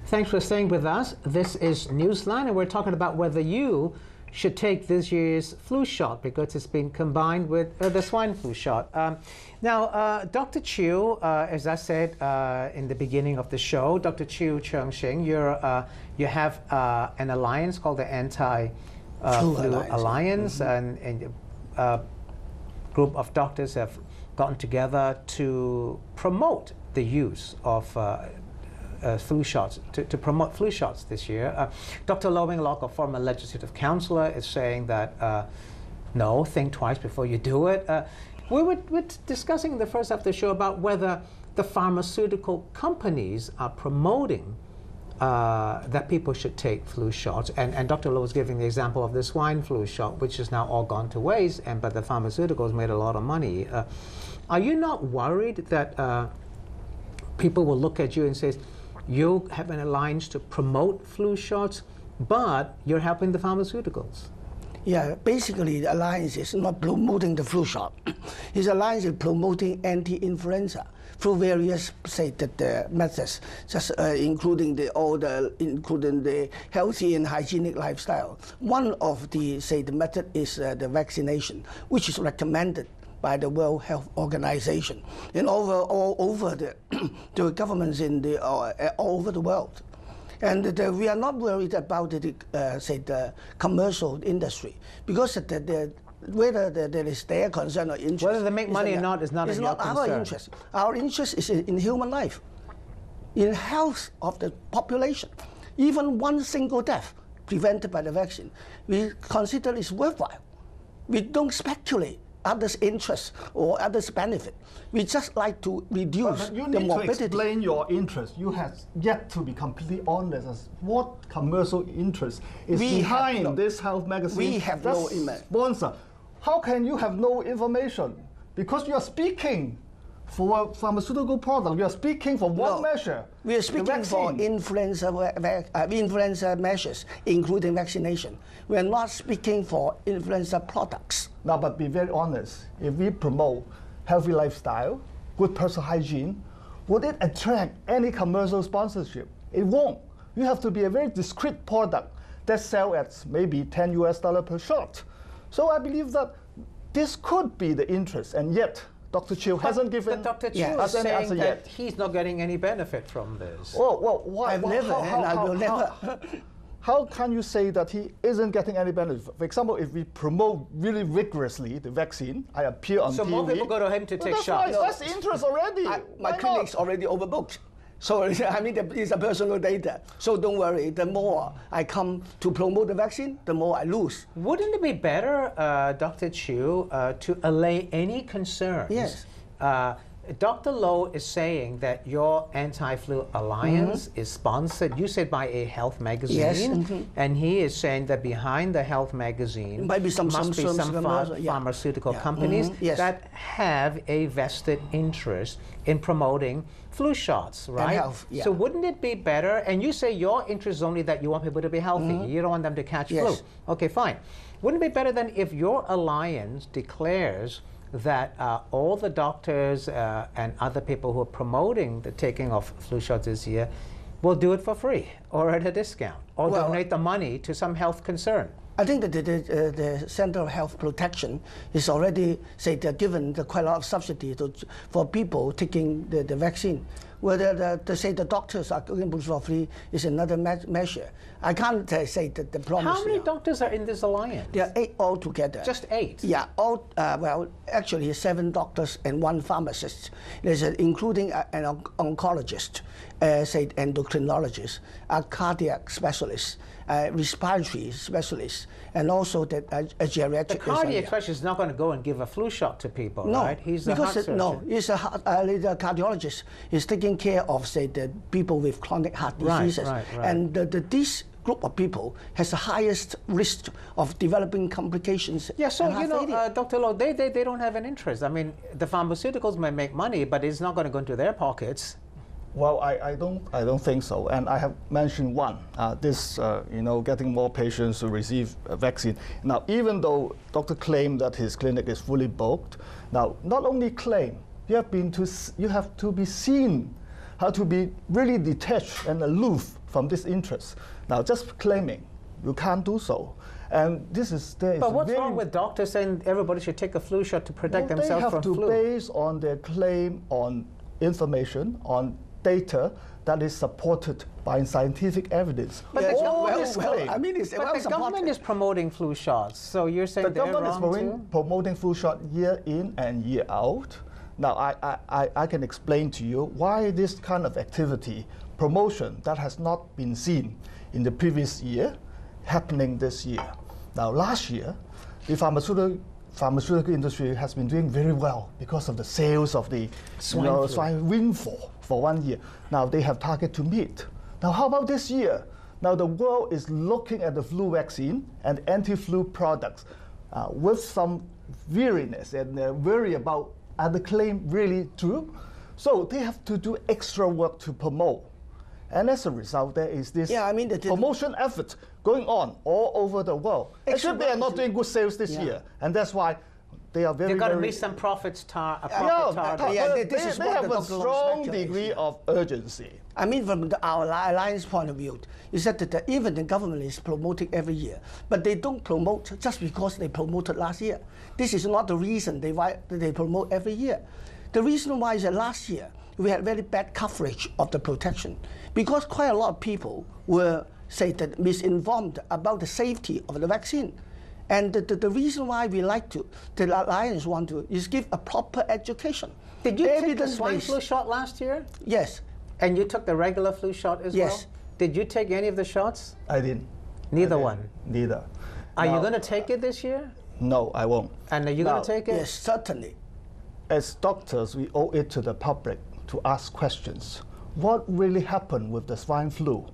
Thanks for staying with us. This is Newsline, and we're talking about whether you should take this year's flu shot because it's been combined with the swine flu shot. Now, Dr. Chiu, as I said in the beginning of the show, Dr. Chiu Cheung-Shing, you have an alliance called the Anti-Flu Alliance, and a group of doctors have gotten together to promote the use of flu shots, to promote flu shots this year. Dr. Loh Wing Lok, a former legislative councillor, is saying that no, think twice before you do it. We were discussing in the first half of the show about whether the pharmaceutical companies are promoting that people should take flu shots. And Dr. Loh was giving the example of the swine flu shot, which is now all gone to waste, but the pharmaceuticals made a lot of money. Are you not worried that people will look at you and say, you have an alliance to promote flu shots, but you're helping the pharmaceuticals? Yeah, basically the alliance is not promoting the flu shot. His alliance is promoting anti-influenza through various, say, methods, just including the healthy and hygienic lifestyle. One of the, say, the method is the vaccination, which is recommended by the World Health Organization and all over the governments in all over the world. And we are not worried about the commercial industry, because whether there is their concern or interest. Whether they make money or not is not our interest. Our interest is in human life, in health of the population. Even one single death prevented by the vaccine, we consider is worthwhile. We don't speculate others' interest or others' benefit. We just like to reduce the morbidity. You need to explain your interest. You have yet to be completely honest as what commercial interest is behind this health magazine. We have no sponsor. How can you have no information? Because you are speaking for a pharmaceutical product. You are speaking for one measure. We are speaking for influenza measures, including vaccination. We are not speaking for influenza products. Now, but be very honest. If we promote healthy lifestyle, good personal hygiene, would it attract any commercial sponsorship? It won't. You have to be a very discreet product that sells at maybe $10 US per shot. So I believe that this could be the interest, and yet Dr. Chiu hasn't given Dr. Chiu is saying that he's not getting any benefit from this. Well, why? I've never, and I will never. How can you say that he isn't getting any benefit? For example, if we promote really rigorously the vaccine, I appear on TV. So more people go to him to take shots. That's the interest already. My clinic's already overbooked. So I mean, it's a personal data. So don't worry. The more I come to promote the vaccine, the more I lose. Wouldn't it be better, Dr. Chiu, to allay any concerns? Yes. Dr. Loh is saying that your anti-flu alliance is sponsored, you said, by a health magazine. Yes. And he is saying that behind the health magazine must be some pharmaceutical companies that have a vested interest in promoting flu shots, right? And health, So wouldn't it be better, and you say your interest is only that you want people to be healthy, you don't want them to catch flu. Okay, fine. Wouldn't it be better than if your alliance declares that all the doctors and other people who are promoting the taking of flu shots this year will do it for free or at a discount or donate the money to some health concern? I think that the Center of Health Protection is already, say, given quite a lot of subsidy for people taking the vaccine. Whether the doctors are going for free is another measure. I can't say that the promise. How many doctors are in this alliance? There are 8 altogether. Just 8? Yeah, well, actually 7 doctors and 1 pharmacist. There's including an oncologist, say endocrinologist, a cardiac specialist, respiratory specialist, and also a geriatric. The cardiac specialist is not going to go and give a flu shot to people, right? He's a heart surgeon. No, he's a cardiologist. He's taking care of, say, the people with chronic heart diseases. Right. And this group of people has the highest risk of developing complications. Yeah, so, you know, Dr. Loh, they don't have an interest. I mean, the pharmaceuticals may make money, but it's not going to go into their pockets. Well, I don't think so, and I have mentioned one. Getting more patients to receive a vaccine. Now, even though Dr. claimed that his clinic is fully booked, now not only claim, you have to be seen how to be really detached and aloof from this interest. Now, just claiming, you can't do so. And this is But what's wrong with doctors saying everybody should take a flu shot to protect themselves from flu? They have to base on their claim on information, on data that is supported by scientific evidence. But the government is promoting flu shots, so you're saying the government is promoting flu shot year in and year out. Now, I can explain to you why this kind of activity, promotion that has not been seen in the previous year, happening this year. Now, last year, the pharmaceutical industry has been doing very well because of the sales of the swine windfall for 1 year. Now, they have target to meet. Now, how about this year? Now, the world is looking at the flu vaccine and anti-flu products with some weariness and worry about, are the claim really true? So they have to do extra work to promote. And as a result, there is this promotion effort going on all over the world. Actually, they are not doing good sales this year. And that's why they are very, they've got to meet some profit target. They have a strong degree of urgency. I mean, from our alliance point of view, is that even the government is promoting every year, but they don't promote just because they promoted last year. This is not the reason they promote every year. The reason why is that last year we had very bad coverage of the protection because quite a lot of people were, misinformed about the safety of the vaccine. And the reason why we like to, the Alliance want to, is give a proper education. Did you take the swine flu shot last year? Yes. And you took the regular flu shot as well? Yes. Did you take any of the shots? I didn't. Neither one? Neither. Are you going to take it this year? No, I won't. And are you going to take it? Yes, certainly. As doctors, we owe it to the public to ask questions. What really happened with the swine flu?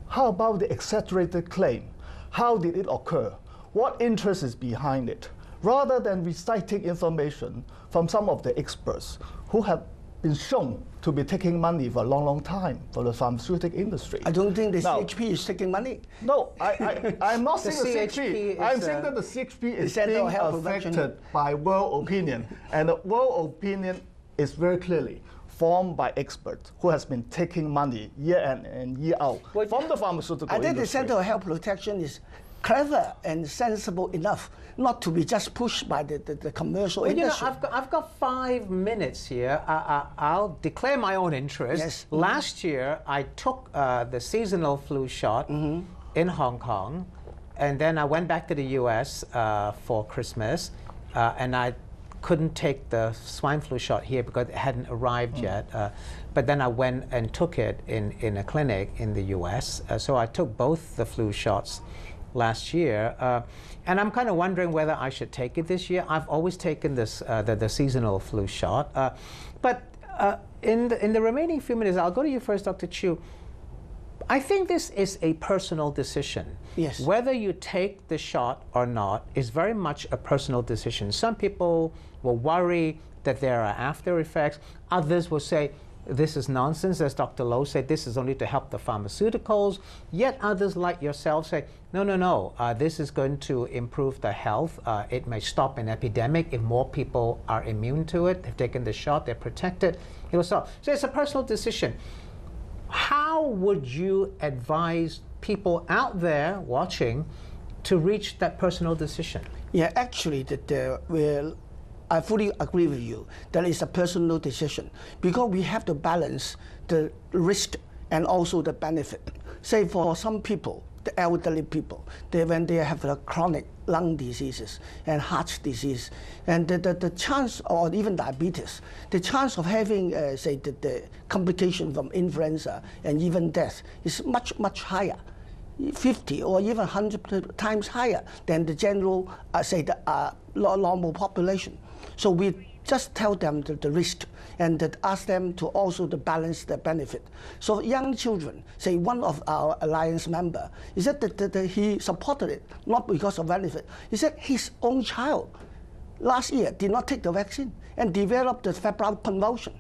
How about the exaggerated claim? How did it occur? What interest is behind it? Rather than reciting information from some of the experts who have been shown to be taking money for a long, long time for the pharmaceutical industry. I don't think the CHP is taking money. No, I'm not saying the CHP. I'm saying that the CHP is being affected by world opinion. And the world opinion is very clearly formed by experts who has been taking money year in and year out from the pharmaceutical industry. I think the Center for Health Protection is clever and sensible enough not to be just pushed by the commercial industry. You know, I've got 5 minutes here. I'll declare my own interest. Yes. Last year, I took the seasonal flu shot in Hong Kong, and then I went back to the US for Christmas, and I couldn't take the swine flu shot here because it hadn't arrived yet. But then I went and took it in a clinic in the US. So I took both the flu shots last year, and I'm kind of wondering whether I should take it this year. I've always taken this the seasonal flu shot, but in the remaining few minutes, I'll go to you first, Dr. Chiu. I think this is a personal decision. Yes. Whether you take the shot or not is very much a personal decision. Some people will worry that there are after effects. Others will say, this is nonsense, as Dr. Loh said, this is only to help the pharmaceuticals. Yet others like yourself say, no, this is going to improve the health. It may stop an epidemic if more people are immune to it. They've taken the shot, they're protected. It will stop. So it's a personal decision. How would you advise people out there watching to reach that personal decision? Yeah, actually, I fully agree with you. That is a personal decision because we have to balance the risk and also the benefit. Say for some people, the elderly people, when they have chronic lung diseases and heart disease, and the chance, or even diabetes, the chance of having, say, the complication from influenza and even death is much, much higher. 50 or even 100 times higher than the general, normal population. So we just tell them the risk and ask them to also to balance the benefit. So young children, say one of our alliance member, is that he supported it, not because of benefit. He said his own child last year did not take the vaccine and developed the febrile convulsion.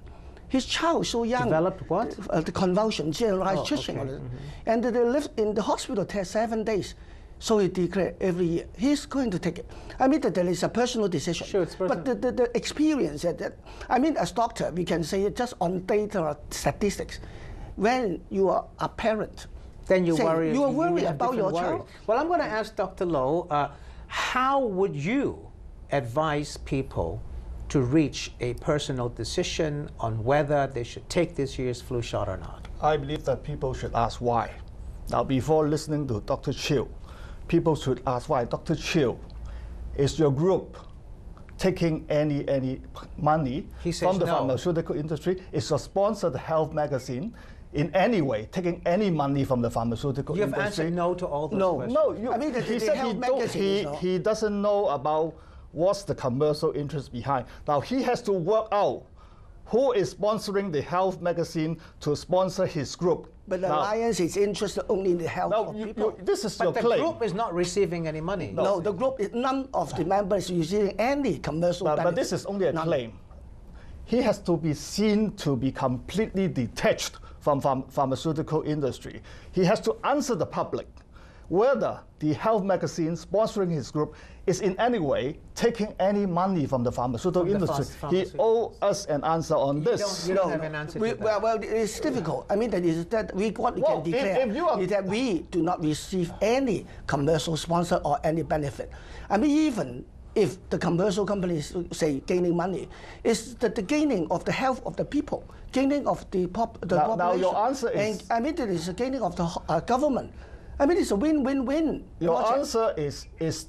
His child so young. Developed what? The convulsion, generalized twitching. Okay. And they lived in the hospital 7 days. So he declared every year he's going to take it. I mean that there is a personal decision. Sure, it's personal. But the experience I mean, as doctor, we can say it just on data or statistics. When you are a parent, then you worry. You are worried have about your different child. worries. Well, I'm going to ask Dr. Loh, how would you advise people to reach a personal decision on whether they should take this year's flu shot or not? I believe that people should ask why. Now, before listening to Dr. Chiu, people should ask why. Dr. Chiu, is your group taking any money from the pharmaceutical industry? Is your sponsor, the Health magazine, in any way taking any money from the pharmaceutical industry? You've answered no to all those questions. No, I mean, he said he doesn't know about what's the commercial interest behind. Now, he has to work out who is sponsoring the Health magazine to sponsor his group. But the Alliance is interested only in the health of people. This is your claim. But the group is not receiving any money. No, the group, none of the members is receiving any commercial benefit. But this is only a claim. He has to be seen to be completely detached from pharmaceutical industry. He has to answer the public whether the Health magazine sponsoring his group is in any way taking any money from the pharmaceutical industry. He owes us an answer on this. You don't have an answer to that. Well, it's difficult. I mean, what we can declare is that we do not receive any commercial sponsor or any benefit. I mean, even if the commercial companies say gaining money, it's the gaining of the health of the people, gaining of the population. Now your answer is... And, I mean, it is a gaining of the government. I mean, it's a win-win-win. Your answer is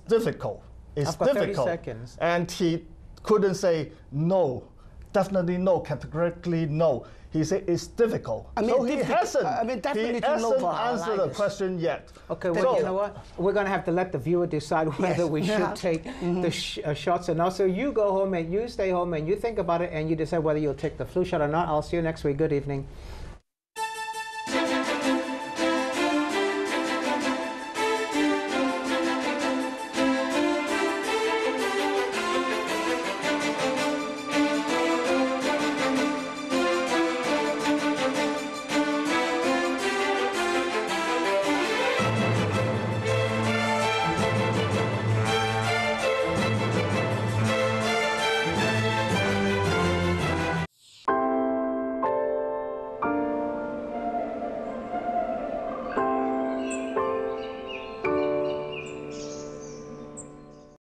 difficult. It's difficult. 30 seconds. And he couldn't say no, definitely no, categorically no. He said it's difficult. I mean, so he hasn't. I mean, definitely he hasn't no answered the question yet. Okay, well, you know what? We're going to have to let the viewer decide whether we should take the shots or not. So you go home and you stay home and you think about it and you decide whether you'll take the flu shot or not. I'll see you next week. Good evening.